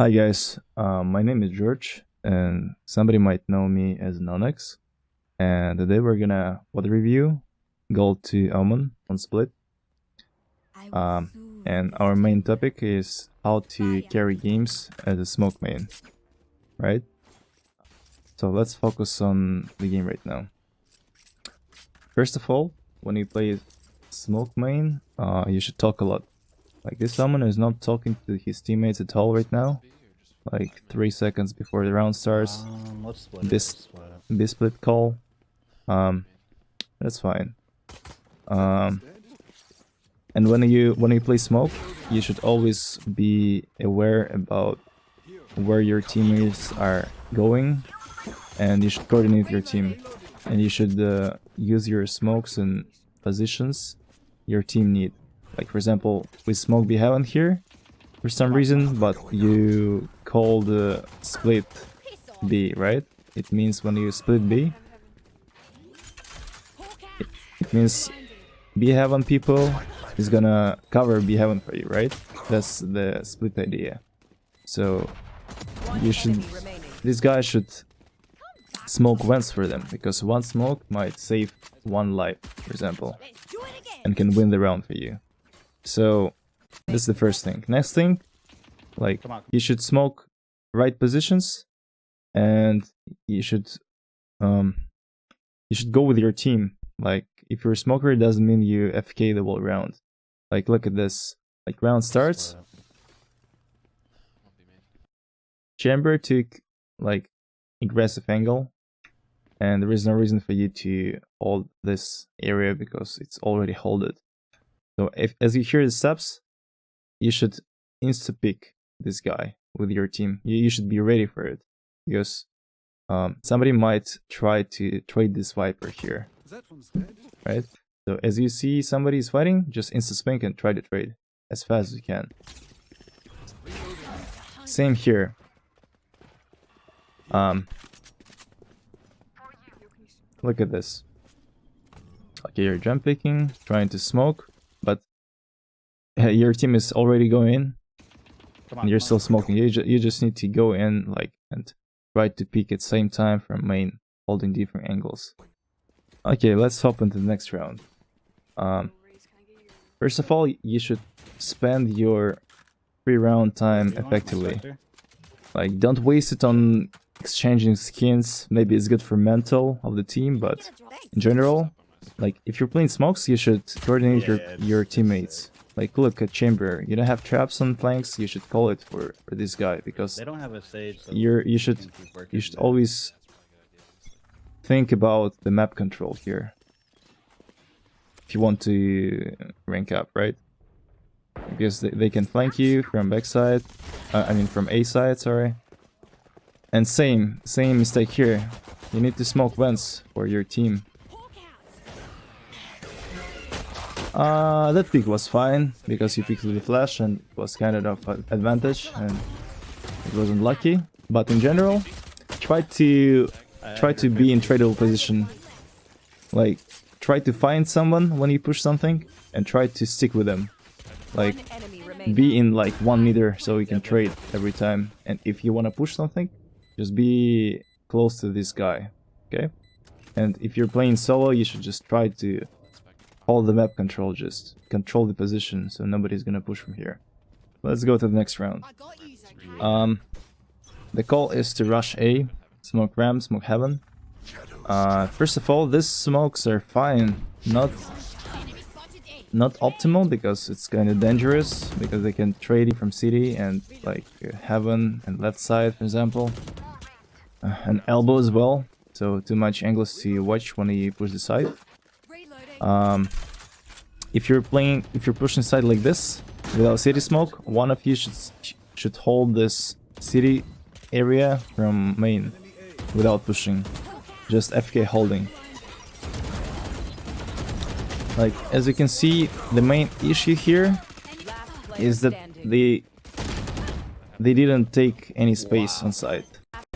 Hi guys, my name is George, and somebody might know me as Nonex. And today we're gonna VOD review Gold to Omen on Split. And our main topic is how to carry games as a smoke main, right? So let's focus on the game right now. First of all, when you play smoke main, you should talk a lot. Like this Omen is not talking to his teammates at all right now. Like 3 seconds before the round starts. This split call. That's fine. And when you play smoke, you should always be aware about where your teammates are going, and you should coordinate your team, and you should use your smokes and positions your team need. Like for example, we smoke B heaven here for some reason, but you call the split B, right? It means when you split B, it means B heaven people is gonna cover B heaven for you, right? That's the split idea. So you should, this guy should smoke once for them, because one smoke might save one life, for example, and can win the round for you. So that's the first thing. Next thing, like you should smoke right positions, and you should go with your team. Like if you're a smoker, it doesn't mean you FK the whole round. Like look at this. Like round starts, Chamber took like aggressive angle, and there is no reason for you to hold this area because it's already holded. So if as you hear the steps, you should insta pick this guy with your team. You should be ready for it, because somebody might try to trade this Viper here, right? So as you see somebody is fighting, just insta spink and try to trade as fast as you can. Same here. Look at this. Okay, you're jump picking, trying to smoke, but your team is already going in, and you're still smoking. You just need to go in like and try to peek at the same time from main, holding different angles. Okay, let's hop into the next round. First of all, you should spend your free round time effectively. Like, don't waste it on exchanging skins. Maybe it's good for mental of the team, but in general, like if you're playing smokes, you should coordinate your teammates. Like look at Chamber, you don't have traps on flanks, you should call it for this guy, because they don't have a stage, so you should always think about the map control here if you want to rank up, right? Because they can flank you from backside, I mean from A side, sorry. And same mistake here. You need to smoke vents for your team. That pick was fine because you picked with the flash and it was kind of an advantage, and it wasn't lucky. But in general, try to be in tradable position. Like try to find someone when you push something and try to stick with them. Like be in like 1 meter so you can trade every time. And if you want to push something, just be close to this guy, okay? And if you're playing solo, you should just try to hold the map control, just control the position so nobody's gonna push from here. Let's go to the next round. The call is to rush A, smoke ram, smoke heaven. First of all, these smokes are fine, not optimal, because it's kind of dangerous, because they can trade from city and like heaven and left side, for example, and elbow as well. So too much angles to watch when you push the side. If you're pushing side like this without city smoke, one of you should hold this city area from main without pushing, just FK holding. Like as you can see, the main issue here is that they didn't take any space on side.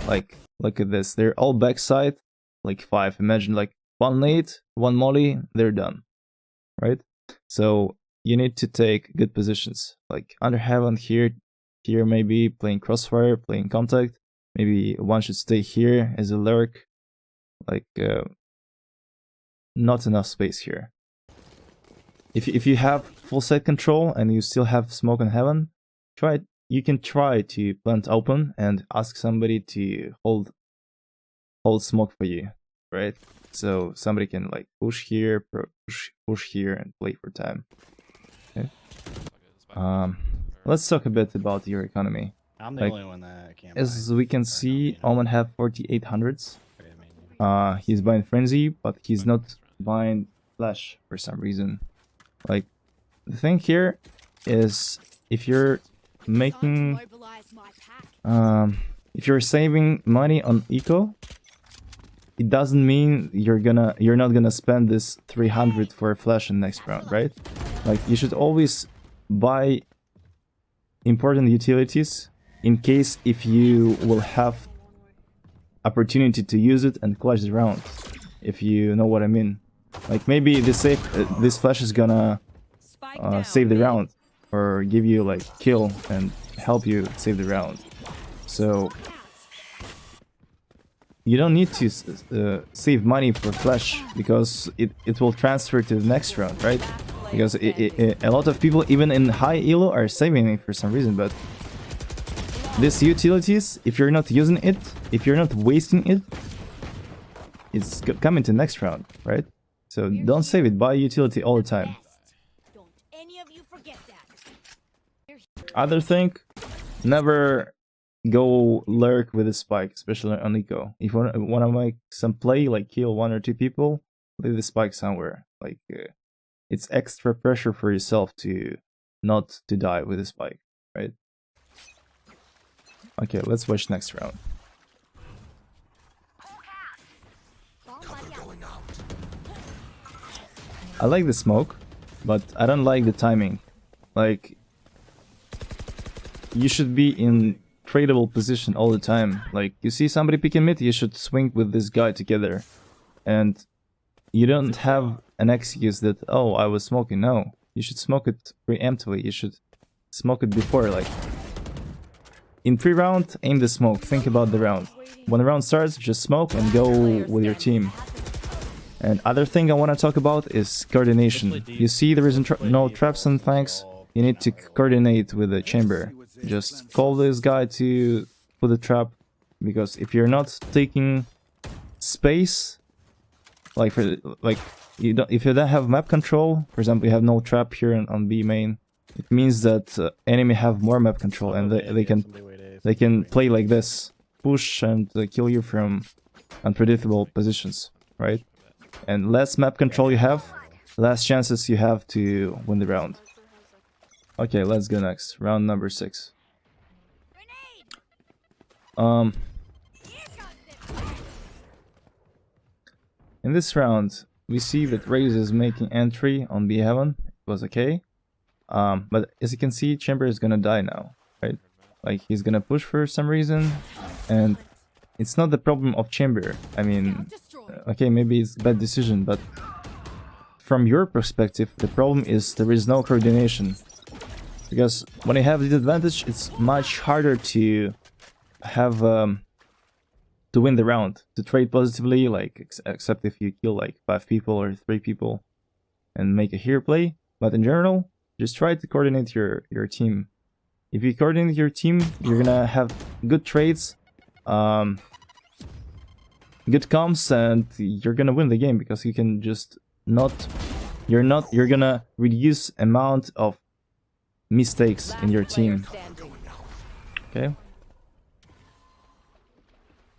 Like look at this, they're all backside, like 5. Imagine like 1 nade, 1 molly, they're done, right? So you need to take good positions. Like under heaven here, here, maybe playing Crosshair, playing Contact. Maybe one should stay here as a lurk. Like, not enough space here. If you have full site control and you still have smoke in heaven, you can try to plant open and ask somebody to hold smoke for you, right? So somebody can like push here, push here, and play for time. Okay. Let's talk a bit about your economy. I'm the only one that can't. As we can see, Omen have 4800s. He's buying Frenzy, but he's not buying Flash for some reason. Like, the thing here is, if you're making, if you're saving money on eco, it doesn't mean you're not gonna spend this 300 for a Flash in next round, right? Like, you should always buy important utilities in case if you will have opportunity to use it and clutch the round, if you know what I mean. Like, maybe this Flash is gonna save the round or give you like kill and help you save the round. So you don't need to save money for Flash, because it will transfer to the next round, right? Because a lot of people, even in high elo, are saving it for some reason. But these utilities, if you're not using it, if you're not wasting it, it's coming to next round, right? So don't save it, buy utility all the time. Other thing, never go lurk with a spike, especially on eco. If you want to make some play, like kill 1 or 2 people, leave the spike somewhere. Like, it's extra pressure for yourself to not to die with a spike, right? Okay, let's watch next round. I like the smoke, but I don't like the timing. Like, you should be in tradable position all the time. Like, you see somebody picking mid, you should swing with this guy together. And you don't have an excuse that, oh, I was smoking. No, you should smoke it preemptively. You should smoke it before. Like, in pre-round, aim the smoke, think about the round. When the round starts, just smoke and go with your team. And other thing I want to talk about is coordination. You see there is no traps and flanks, you need to coordinate with the chamber. Just call this guy to put a trap, because if you're not taking space, if you don't have map control, for example, you have no trap here on B main, it means that enemy have more map control, and they can play like this, push and kill you from unpredictable positions, right? And less map control you have, less chances you have to win the round. Okay, let's go next. Round number 6. In this round, we see that Raze is making entry on B heaven. It was okay. But as you can see, Chamber is gonna die now, right? Like, he's gonna push for some reason, and it's not the problem of Chamber. I mean, okay, maybe it's a bad decision, but from your perspective, the problem is there is no coordination. Because when you have the advantage, it's much harder to have to win the round, to trade positively, like, except if you kill like 5 people or 3 people and make a hero play. But in general, just try to coordinate your team. If you coordinate your team, you're gonna have good trades, good comps, and you're gonna win the game, because you can just you're gonna reduce amount of mistakes in your team. Okay,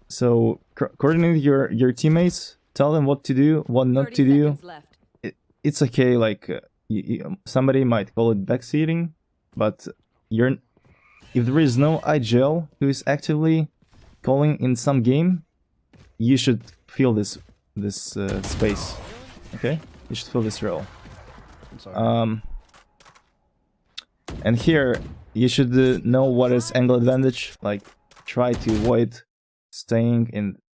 so coordinate your teammates, tell them what to do, what not to do. It's okay, like, somebody might call it backseating, but if there is no IGL who is actively calling in some game, you should feel this space. Okay, you should feel this role. And here you should know what is angle advantage. Like, try to avoid staying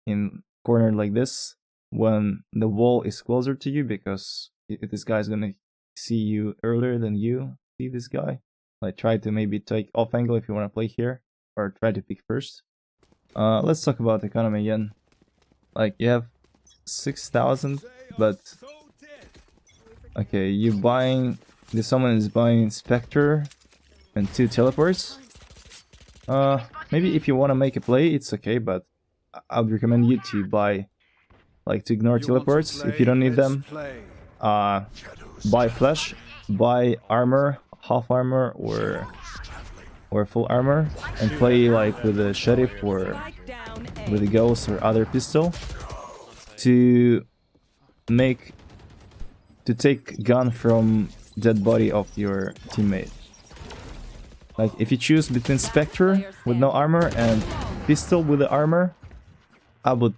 in corner like this when the wall is closer to you, because this guy is gonna see you earlier than you see this guy. Like try to maybe take off angle if you want to play here, or try to pick first. Let's talk about economy again. Like you have 6,000, but okay, you buying. This someone is buying Spectre and 2 teleports. Maybe if you want to make a play, it's okay, but I would recommend you to buy, like, to ignore teleports if you don't need them. Buy flash, buy armor, half armor or full armor, and play like with the sheriff or with the ghost or other pistol to take gun from dead body of your teammate. Like if you choose between Spectre with no armor and pistol with the armor, I would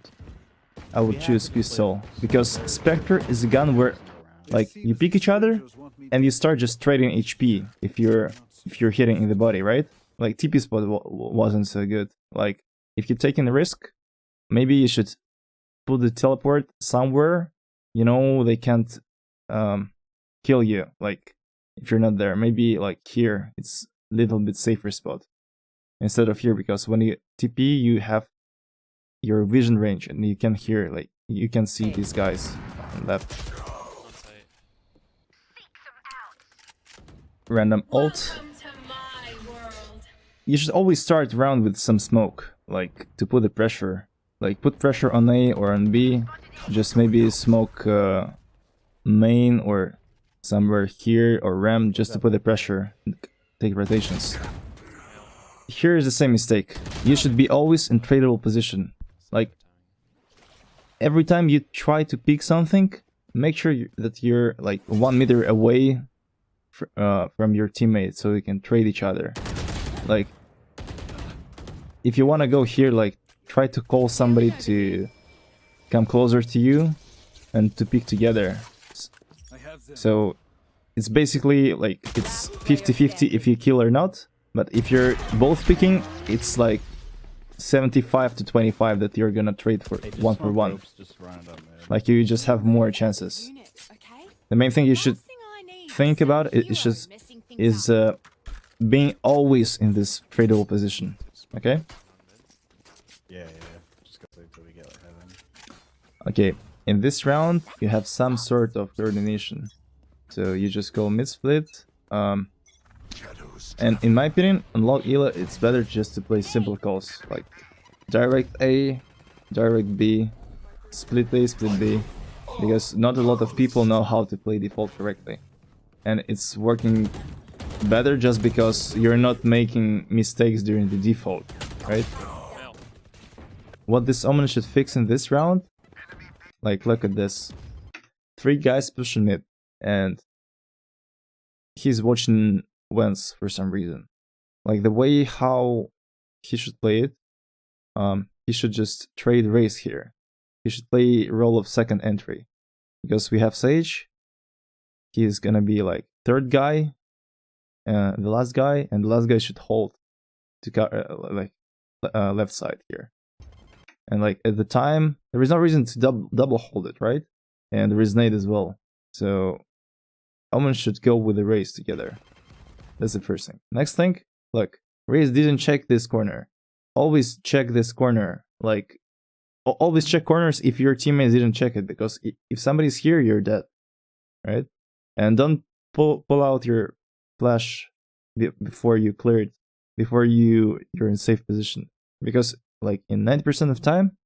choose pistol, because Spectre is a gun where like you pick each other and you start just trading HP if you're hitting in the body, right? Like TP spot wasn't so good. Like if you're taking the risk, maybe you should put the teleport somewhere, you know, they can't kill you, like if you're not there. Maybe like here it's a little bit safer spot instead of here, because when you TP you have your vision range and you can hear, like you can see these guys on left. Random ult. You should always start round with some smoke, like to put the pressure. Like put pressure on A or on B. Just maybe smoke main or somewhere here or ram, just to put the pressure. Take rotations. Here is the same mistake. You should be always in tradable position. Like every time you try to pick something, make sure that you're like 1 meter away from your teammate, so you can trade each other. Like if you want to go here, like try to call somebody to come closer to you and to pick together. So it's basically like it's 50-50 if you kill or not, but if you're both picking, it's like 75-25 that you're gonna trade for 1-for-1. Like you just have more chances. The main thing you should think about is being always in this tradable position. Okay? Yeah. Just gotta wait till we get like heaven. Okay, in this round you have some sort of coordination. So you just go mid split. And in my opinion, on log Ela, it's better just to play simple calls like direct A, direct B, split A, split B, because not a lot of people know how to play default correctly. And it's working better just because you're not making mistakes during the default, right? What this Omen should fix in this round, like look at this. 3 guys pushing mid, and he's watching Wens for some reason. Like the way how he should play it, he should just trade race here. He should play role of second entry, because we have Sage. He's gonna be like 3rd guy, the last guy, and the last guy should hold to left side here. And like at the time, there is no reason to double hold it, right? And there is nade as well. So Omen should go with the race together. That's the first thing. Next thing, look, Raze didn't check this corner. Always check this corner. Like, always check corners if your teammates didn't check it, because if somebody's here, you're dead, right? And don't pull out your flash before you clear it, before you're in safe position, because like in 90% of time,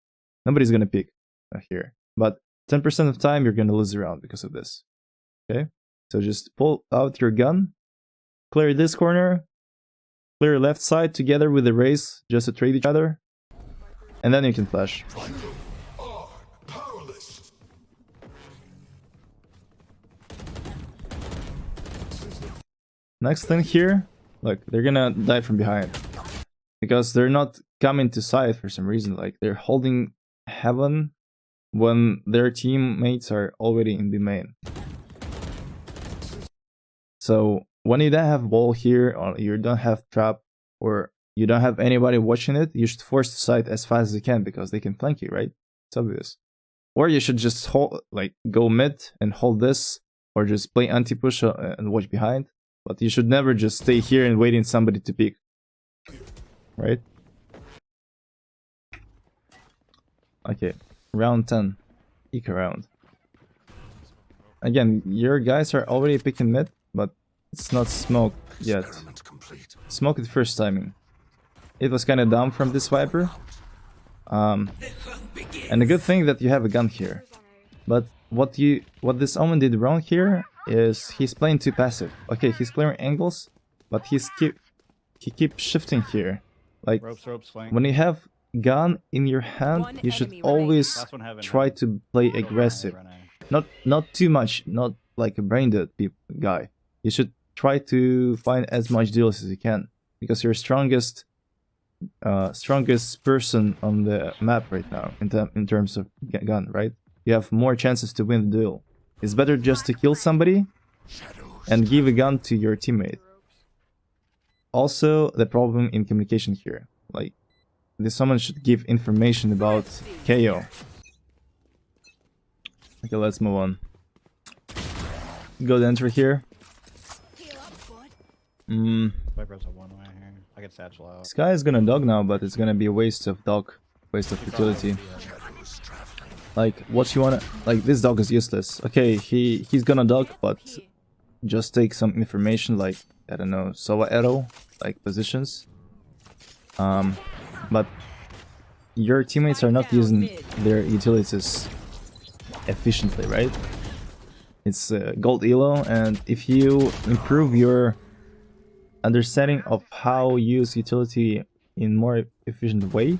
nobody's gonna pick here, but 10% of time you're gonna lose the round because of this. Okay, so just pull out your gun. Clear this corner, clear left side together with the race, just to trade each other, and then you can flash. Next thing here, look, they're gonna die from behind, because they're not coming to side for some reason. Like they're holding heaven when their teammates are already in the main. So when you don't have wall here, or you don't have trap, or you don't have anybody watching it, you should force the side as fast as you can, because they can flank you, right? It's obvious. Or you should just hold, like go mid and hold this, or just play anti-push and watch behind. But you should never just stay here and waiting somebody to pick. Right? Okay, round 10. Eco round. Again, your guys are already picking mid, but it's not smoke yet. Smoke it first timing. It was kinda dumb from this Viper. And a good thing that you have a gun here. But what this Omen did wrong here is he's playing too passive. Okay, he's clearing angles, but he keeps shifting here. Like Ropes, flank. when you have gun in your hand, you should always try to play aggressive. Not too much, not like a brain dead guy. You should try to find as much deals as you can, because you're strongest person on the map right now in terms of gun, right? You have more chances to win the duel. It's better just to kill somebody and give a gun to your teammate. Also, the problem in communication here, like someone should give information about KO. Okay, let's move on. Go to enter here. Viper's a one-way here. I can satchel out. This guy is gonna dog now, but it's gonna be a waste of dog, waste of utility. Like, what you wanna... Like, this dog is useless. Okay, he's gonna dog, but just take some information, like, I don't know, Sova arrow, like, positions. But your teammates are not using their utilities efficiently, right? It's gold elo, and if you improve your understanding of how use utility in more efficient way,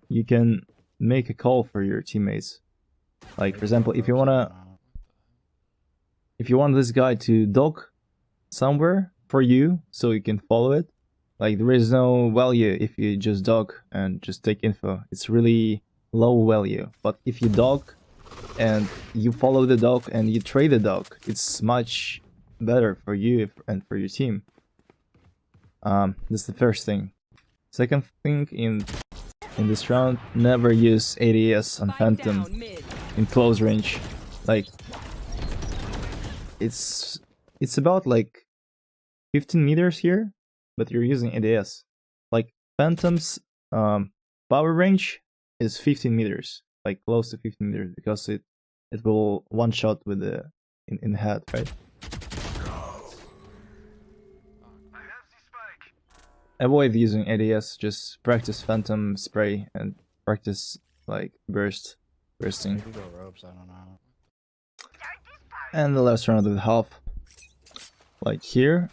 you can make a call for your teammates. Like, for example, if you want this guy to dock somewhere for you so you can follow it, like, there is no value if you just dock and just take info. It's really low value. But if you dock and you follow the dock and you trade the dock, it's much better for you and for your team. That's the first thing. Second thing, in this round, never use ADS on Phantom in close range. Like, it's about like 15 meters here, but you're using ADS. Like, Phantom's power range is 15 meters, like close to 15 meters, because it will one shot with the in the head, right? Avoid using ADS, just practice Phantom spray and practice like bursting. Maybe go ropes, I don't know. And the last round of the half. Like here,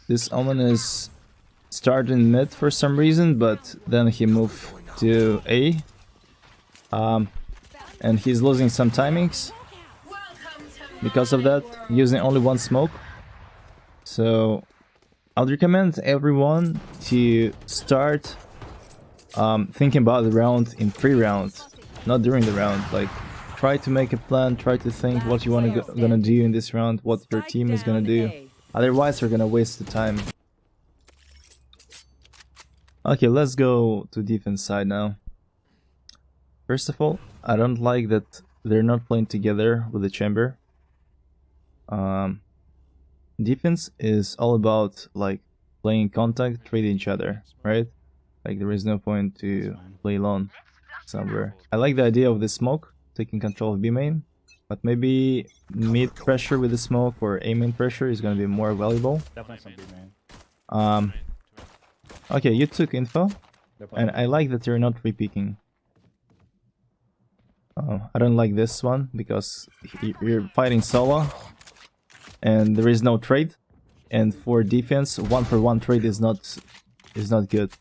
this Omen is starting mid for some reason, but then he moved to A. And he's losing some timings because of that, using only one smoke. So I'd recommend everyone to start thinking about the round in pre-round, not during the round. Like, try to make a plan, try to think what you gonna do in this round, what your team is gonna do. Otherwise, you're gonna waste the time. Okay, let's go to defense side now. First of all, I don't like that they're not playing together with the chamber. Defense is all about like playing contact, trading each other, right? Like, there is no point to play alone somewhere. I like the idea of the smoke, taking control of B main, but maybe mid pressure with the smoke or A main pressure is gonna be more valuable. Definitely some B main. Okay, you took info, and I like that you're not re-peeking. I don't like this one because you're fighting solo and there is no trade, and for defense, 1-for-1 trade is not good.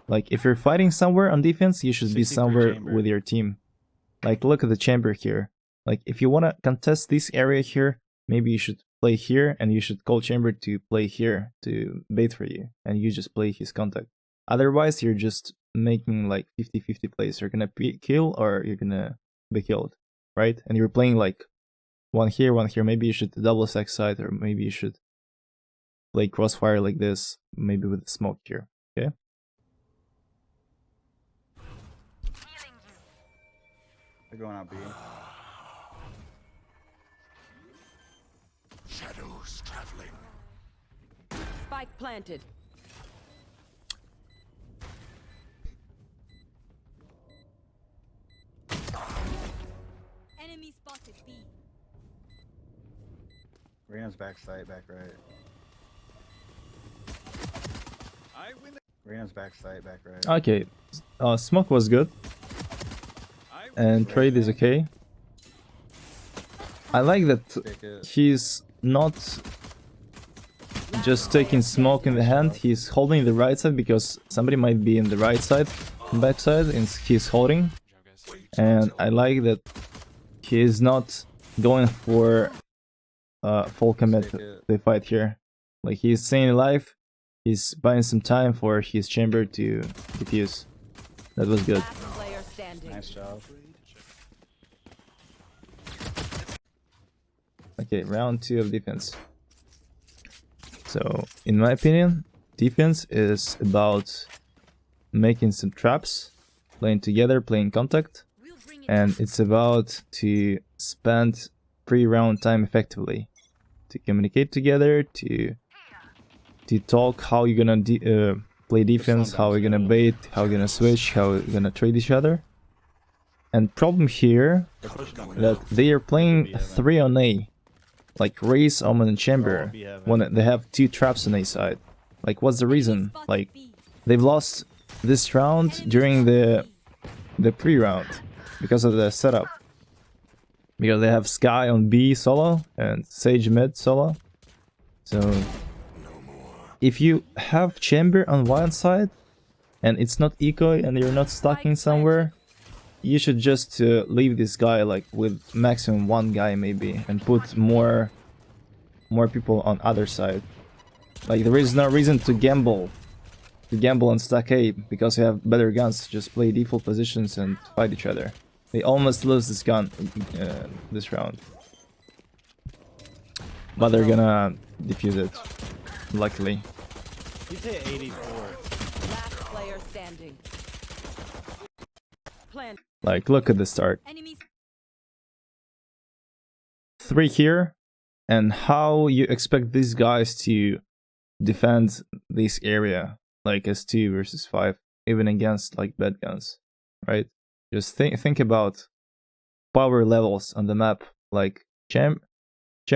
Like, if you're fighting somewhere on defense, you should be somewhere with your team. Like, look at the chamber here. Like, if you want to contest this area here, maybe you should play here, and you should call chamber to play here to bait for you, and you just play his contact. Otherwise, you're just making like 50-50 plays. You're gonna kill or you're gonna be killed, right? And you're playing like one here, one here. Maybe you should double stack side, or maybe you should play crossfire like this, maybe with the smoke here. Okay. They're going out B. Shadows traveling. Spike planted. Enemy spotted B. Rand's backside, back right. Rand's backside, back right. Okay, smoke was good, and trade is okay. I like that Pick it. he's not just taking smoke in the hand, he's holding the right side because somebody might be in the right side, back side, and he's holding. And I like that he is not going for full commit to the fight here. Like, he's staying alive, he's buying some time for his chamber to defuse. That was good. Last player standing. Nice job. Okay, round 2 of defense. So, in my opinion, defense is about making some traps, playing together, playing contact, We'll bring it. and it's about to spend pre-round time effectively, to communicate together, to talk how you're gonna play defense, how you're gonna bait, how you're gonna switch, how you're gonna trade each other. And problem here They're pushing on that they are playing 3 on A, like Raze, Omen, and Chamber, when they have 2 traps on A side. Like, what's the reason? Like, they've lost this round during the pre-round because of the setup. Because they have Sky on B solo and Sage mid solo. So if you have Chamber on one side and it's not eco and you're not stacking somewhere, you should just leave this guy like with maximum 1 guy maybe and put more people on other side. Like, there is no reason to gamble on stack A because you have better guns. Just play default positions and fight each other. They almost lose this gun this round, but they're gonna defuse it, luckily. He's hit 84. Last player standing. Plant. Like, look at the start. Enemies 3 here, and how you expect these guys to defend this area, like as 2 versus 5, even against like bad guns, right? Just think about power levels on the map. Like, Chamber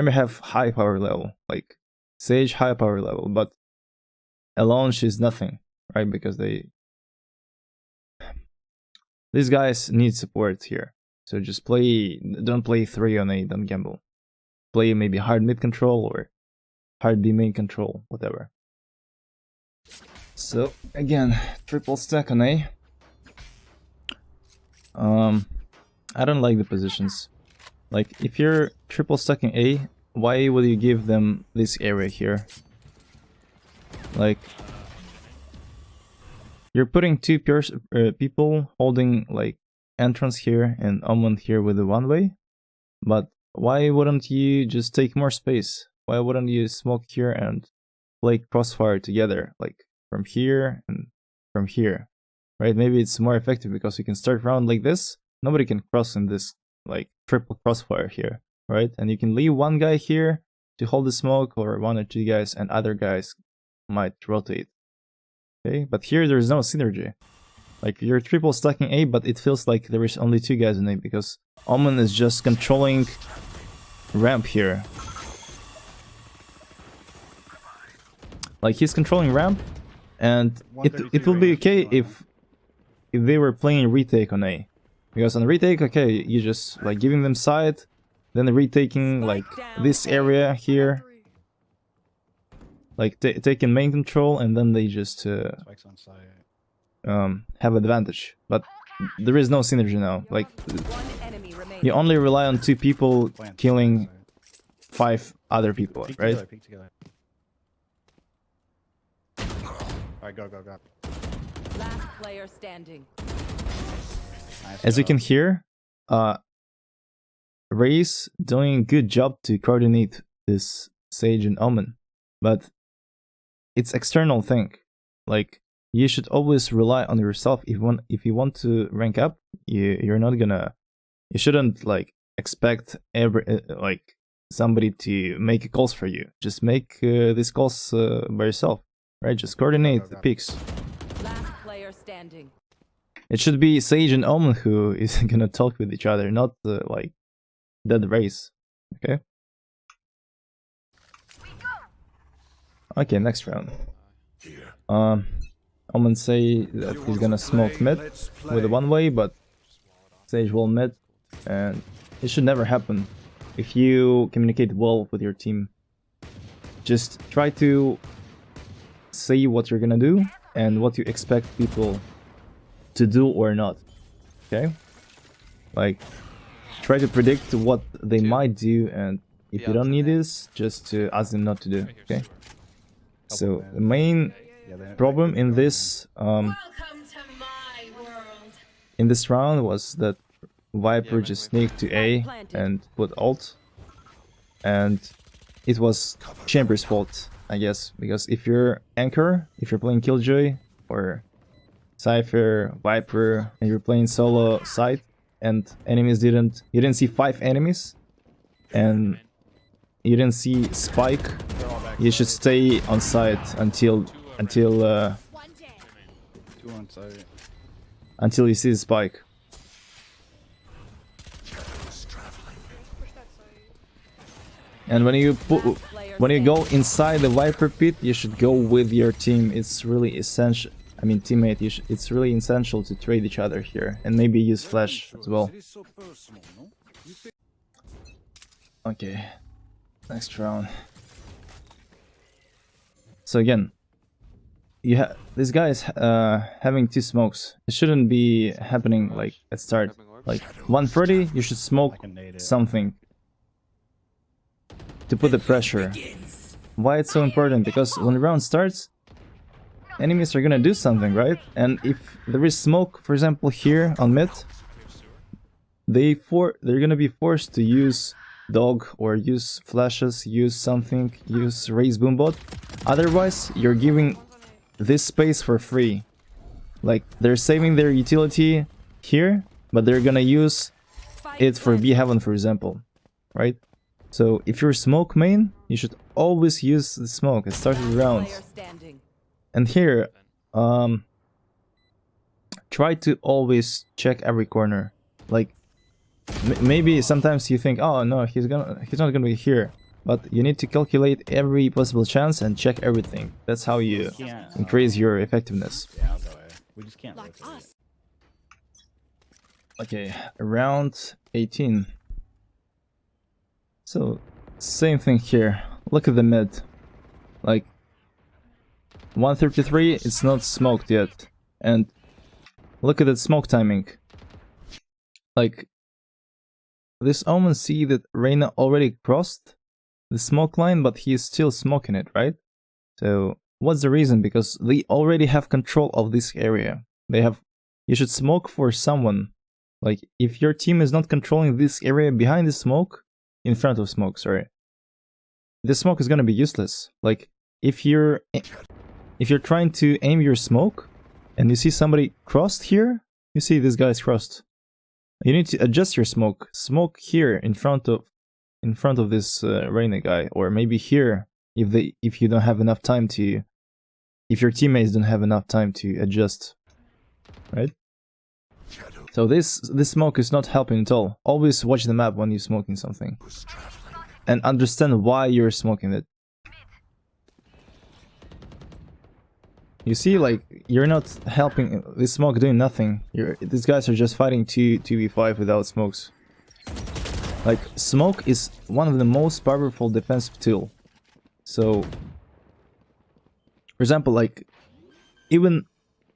have high power level, like Sage high power level, but alone she's nothing, right? Because these guys need support here. So just don't play 3 on A, don't gamble. Play maybe hard mid control or hard B main control, whatever. So again, triple stack on A. I don't like the positions. Like, if you're triple stacking A, why would you give them this area here? Like, you're putting 2 people holding like entrance here and Omen here with the one way, but why wouldn't you just take more space? Why wouldn't you smoke here and play Crossfire together, like from here and from here, right? Maybe it's more effective because you can start round like this. Nobody can cross in this like triple Crossfire here, right? And you can leave 1 guy here to hold the smoke, or 1 or 2 guys, and other guys might rotate. Okay, but here there's no synergy. Like, you're triple stacking A, but it feels like there is only 2 guys in A because Omen is just controlling ramp here. Like, he's controlling ramp, and it will be okay if they were playing retake on A. Because on retake, okay, you just like giving them side, then retaking like this area here, like taking main control, and then they just Spikes on side. have advantage. But there is no synergy now. Like, 1 enemy remaining. you only rely on 2 people Plant killing side. 5 other people, Peek right? together, peek together. Alright, go. Last player standing. Nice As you job. can hear, Raze doing a good job to coordinate this Sage and Omen, but it's external thing. Like, you should always rely on yourself. If you want to rank up, you shouldn't like expect somebody to make calls for you. Just make these calls by yourself, right? Just coordinate the picks. Last player standing. It should be Sage and Omen who is gonna talk with each other, not like dead race. Okay. Okay, next round. Omen say that he's gonna smoke mid with a one way, but Sage will mid, and it should never happen. If you communicate well with your team, just try to say what you're gonna do and what you expect people to do or not. Okay? Like, try to predict what they might do, and if you don't need this, just ask them not to do. Okay? So the main problem in this round was that Viper just sneaked to A and put ult, and it was Chamber's fault, I guess, because if you're Anchor, if you're playing Killjoy or Cypher, Viper, and you're playing solo side, and enemies you didn't see 5 enemies, and you didn't see Spike, you should stay on site until you see the Spike. And when you go inside the Viper pit, you should go with your team. It's really essential. I mean, teammate. It's really essential to trade each other here, and maybe use flash as well. Okay, next round. So again, this guy is having 2 smokes. It shouldn't be happening like at start. Like 130, you should smoke something to put the pressure. Why it's so important? Because when the round starts, enemies are gonna do something, right? And if there is smoke, for example, here on mid, they're gonna be forced to use dog or use flashes, use something, use raise boombot. Otherwise, you're giving this space for free. Like, they're saving their utility here, but they're gonna use it for B heaven, for example, right? So if you're smoke main, you should always use the smoke. It starts with rounds. And here, try to always check every corner. Like, maybe sometimes you think, oh no, he's not gonna be here, but you need to calculate every possible chance and check everything. That's how you increase your effectiveness. Yeah, I'll go A. We just can't rotate it. Okay, round 18. So, same thing here. Look at the mid. Like, 133, it's not smoked yet. And look at the smoke timing. Like, this Omen see that Reyna already crossed the smoke line, but he's still smoking it, right? So, what's the reason? Because they already have control of this area. You should smoke for someone. Like, if your team is not controlling this area behind the smoke, in front of smoke, sorry, the smoke is gonna be useless. Like, if you're trying to aim your smoke and you see somebody crossed here, you see this guy's crossed, you need to adjust your smoke. Smoke here in front of this Reyna guy, or maybe here if you don't have enough time to, if your teammates don't have enough time to adjust, right? So this smoke is not helping at all. Always watch the map when you're smoking something, and understand why you're smoking it. You see, like, you're not helping. This smoke doing nothing. These guys are just fighting 2v5 without smokes. Like, smoke is one of the most powerful defensive tool. So, for example, like, even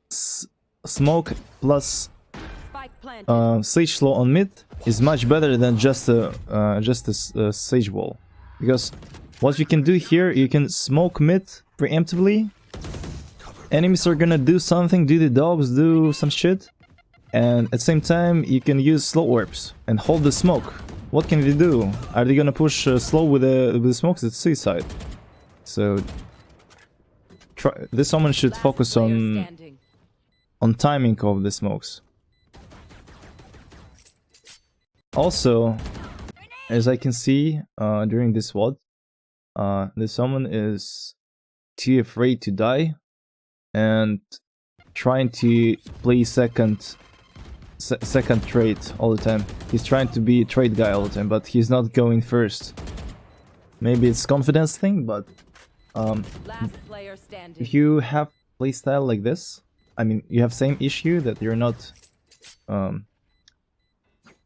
smoke plus Sage slow on mid is much better than just a Sage wall, because what you can do here, you can smoke mid preemptively. Enemies are gonna do something, do the dogs, do some shit, and at the same time you can use slow orbs and hold the smoke. What can they do? Are they gonna push slow with the smokes? It's suicide. So this Omen should focus on timing of the smokes. Also, as I can see during this VOD, the someone is too afraid to die and trying to play second trade all the time. He's trying to be a trade guy all the time, but he's not going first. Maybe it's confidence thing, but Last player standing. if you have playstyle like this, I mean, you have same issue that you're not.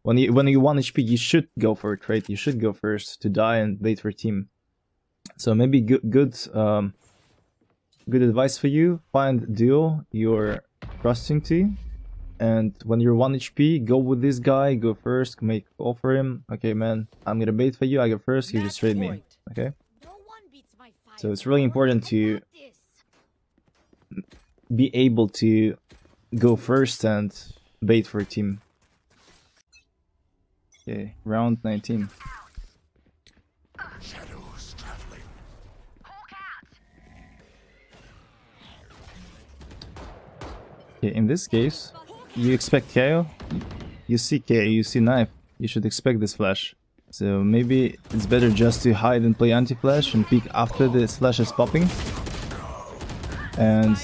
When you 1 HP, you should go for a trade. You should go first to die and wait for team. So maybe good advice for you: find duo you're trusting to, and when you're 1 HP, go with this guy. Go first. Make call for him. Okay, man, I'm gonna bait for you. I go first. You just trade me. Okay. So it's really important to be able to go first and bait for a team. Okay, round 19. Okay, in this case, you expect KO. You see KO, you see knife. You should expect this flash. So maybe it's better just to hide and play anti-flash and peek after the flash is popping. And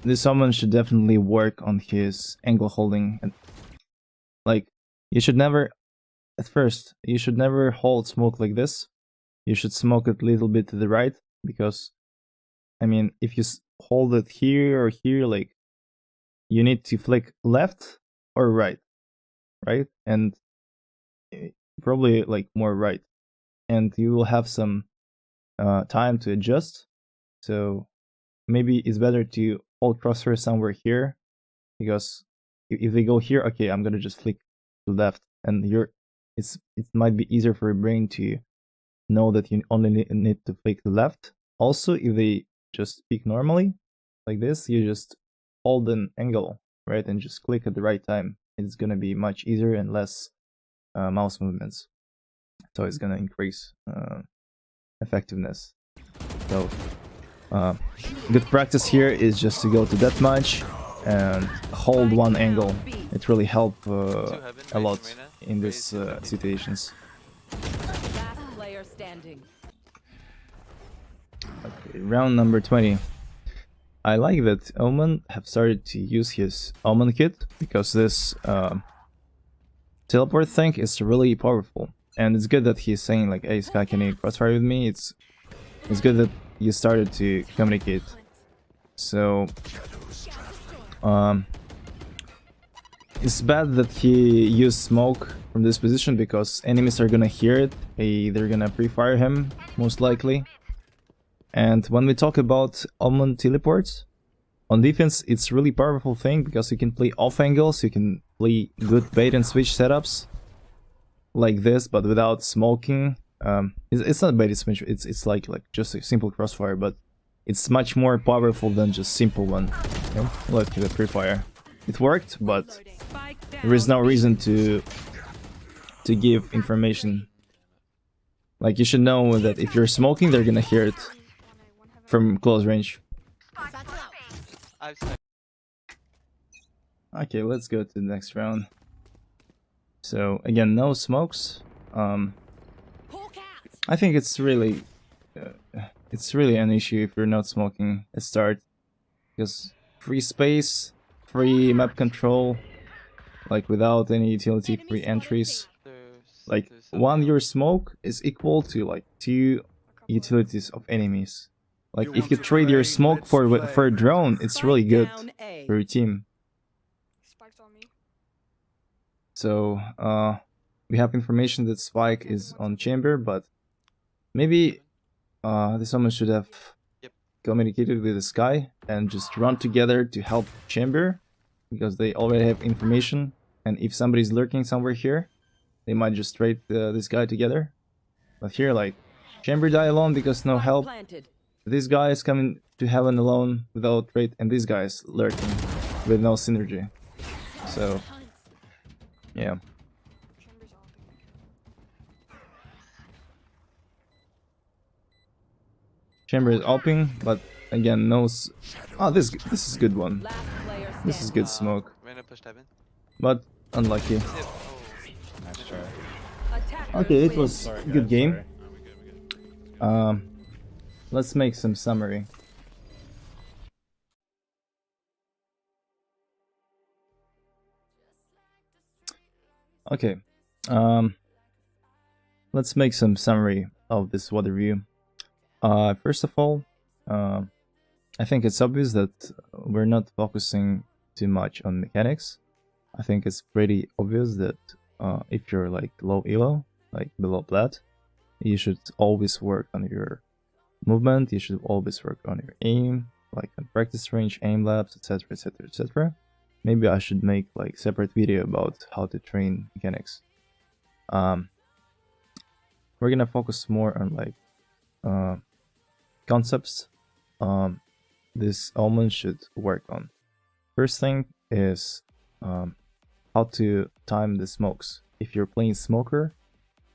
this someone should definitely work on his angle holding. And like, you should never, at first, you should never hold smoke like this. You should smoke it a little bit to the right, because, I mean, if you hold it here or here, like, you need to flick left or right, and probably like more right, and you will have some time to adjust. So maybe it's better to hold Crosshair somewhere here, because if they go here, okay, I'm gonna just flick to left, and it might be easier for your brain to know that you only need to flick to left. Also, if they just peek normally like this, you just hold an angle, right, and just click at the right time. It's gonna be much easier and less mouse movements, so it's gonna increase effectiveness. So good practice here is just to go to deathmatch and hold one angle. It really helps a lot in these situations. Last player standing. Okay, round number 20. I like that Omen have started to use his Omen kit, because this teleport thing is really powerful. And it's good that he's saying like, hey Sky, can you crossfire with me? It's good that you started to communicate. So it's bad that he used smoke from this position, because enemies are gonna hear it. They're gonna pre-fire him, most likely. And when we talk about Omen teleports, on defense it's really powerful thing, because you can play off angles, you can play good bait and switch setups like this, but without smoking. It's not bait and switch, it's like just a simple crossfire, but it's much more powerful than just simple one. Okay? Look at the pre-fire. It worked, but there is no reason to give information. Like, you should know that if you're smoking, they're gonna hear it from close range. Okay, let's go to the next round. So again, no smokes. I think it's really an issue if you're not smoking at start, because free space, free map control, like without any utility, free entries. Like your smoke is equal to like 2 utilities of enemies. Like if you trade your smoke for a drone, it's really good for your team. So we have information that Spike is on chamber, but maybe someone should have communicated with the Sky and just run together to help chamber, because they already have information. And if somebody's lurking somewhere here, they might just trade this guy together. But here, like, chamber die alone because no help. This guy is coming to heaven alone without trade, and this guy is lurking with no synergy. So yeah. Chamber is opening, but again, no. Oh, this is good one. This is good smoke, but unlucky. Nice try. Okay, it was Sorry, a guys, good game. sorry. Let's make some summary. Okay, let's make some summary of this WOD review. First of all, I think it's obvious that we're not focusing too much on mechanics. I think it's pretty obvious that if you're like low elo, like below plat, you should always work on your movement, you should always work on your aim, like on practice range, aim labs, etc, etc, etc. Maybe I should make like separate video about how to train mechanics. We're gonna focus more on like concepts this Omen should work on. First thing is how to time the smokes. If you're playing smoker,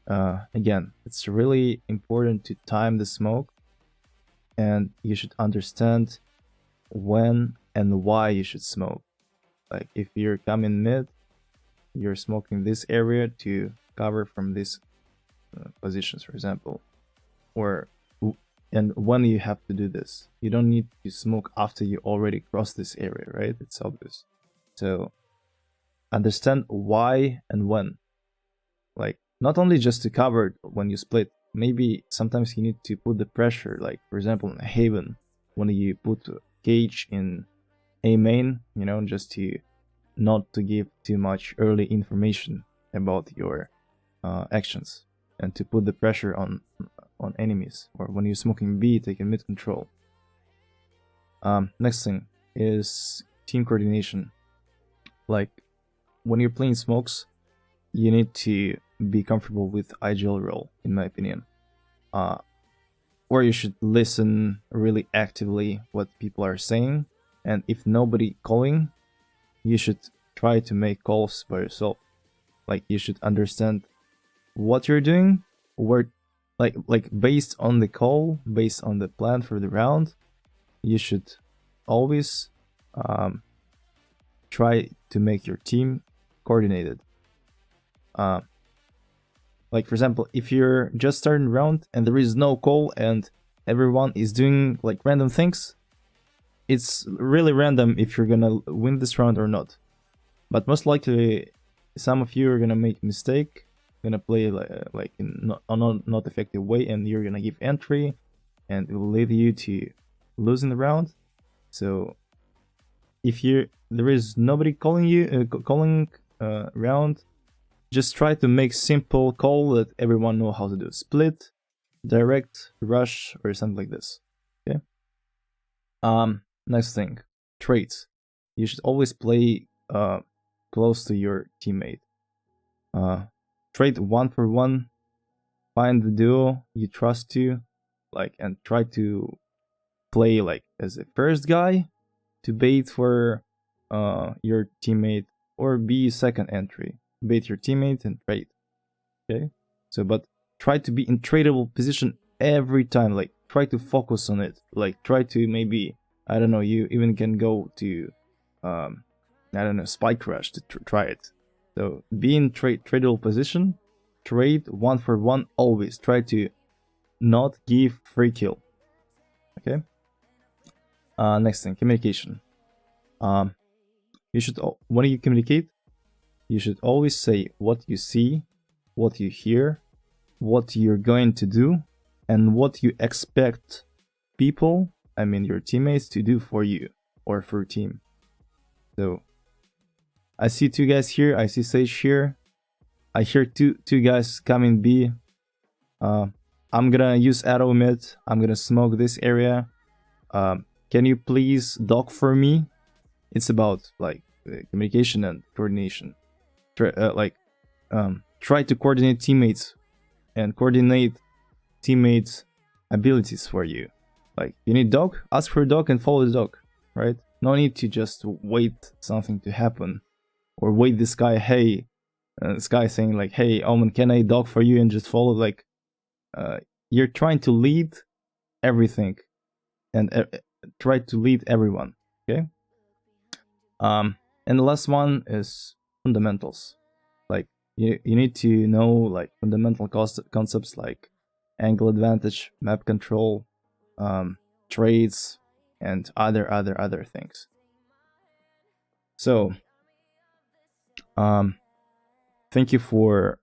again, it's really important to time the smoke, and you should understand when and why you should smoke. Like if you're coming mid, you're smoking this area to cover from these positions, for example, and when you have to do this. You don't need to smoke after you already cross this area, right? It's obvious. So understand why and when. Like not only just to cover when you split, maybe sometimes you need to put the pressure, like for example in Haven, when you put cage in A main, you know, just to not to give too much early information about your actions, and to put the pressure on enemies, or when you're smoking B, taking mid control. Next thing is team coordination. Like when you're playing smokes, you need to be comfortable with IGL role, in my opinion. Or you should listen really actively what people are saying, and if nobody calling, you should try to make calls by yourself. Like you should understand what you're doing, where, like based on the call, based on the plan for the round, you should always try to make your team coordinated. Like for example, if you're just starting round and there is no call and everyone is doing like random things, it's really random if you're gonna win this round or not. But most likely, some of you are gonna make mistake, gonna play like in not effective way, and you're gonna give entry, and it will lead you to losing the round. So if there is nobody calling you round, just try to make simple call that everyone know how to do. Split, direct, rush, or something like this. Okay. Next thing, traits. You should always play close to your teammate. Trade 1-for-1. Find the duo you trust to, like, and try to play like as a first guy to bait for your teammate, or be second entry. Bait your teammate and trade. Okay. So, but try to be in tradable position every time. Like, try to focus on it. Like, try to maybe, I don't know, you even can go to I don't know, spike rush to try it. So be in tradable position, trade 1-for-1 always. Try to not give free kill. Okay. Next thing, communication. You should, when you communicate, you should always say what you see, what you hear, what you're going to do, and what you expect people, I mean your teammates, to do for you or for your team. So I see 2 guys here, I see Sage here, I hear two guys coming B. I'm gonna use arrow mid, I'm gonna smoke this area. Can you please dock for me? It's about like communication and coordination. Try to coordinate teammates and coordinate teammates' abilities for you. Like, you need dog, ask for a dog and follow the dog, right? No need to just wait something to happen, or wait this guy, hey, this guy saying like, hey Omen, can I dog for you, and just follow. Like, you're trying to lead everything and try to lead everyone. Okay. And the last one is fundamentals. Like, you need to know like fundamental concepts like angle advantage, map control, trades, and other things. So thank you for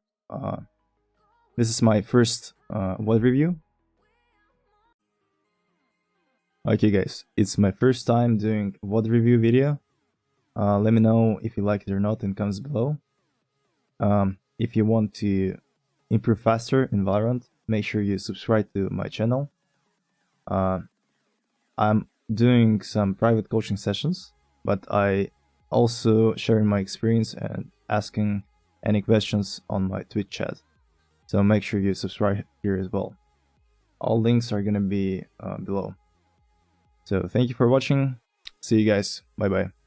this is my first VOD review. Okay guys, it's my first time doing VOD review video. Let me know if you like it or not in comments below. If you want to improve faster in Valorant, make sure you subscribe to my channel. I'm doing some private coaching sessions, but I also sharing my experience and asking any questions on my Twitch chat. So make sure you subscribe here as well. All links are gonna be below. So thank you for watching. See you guys. Bye bye.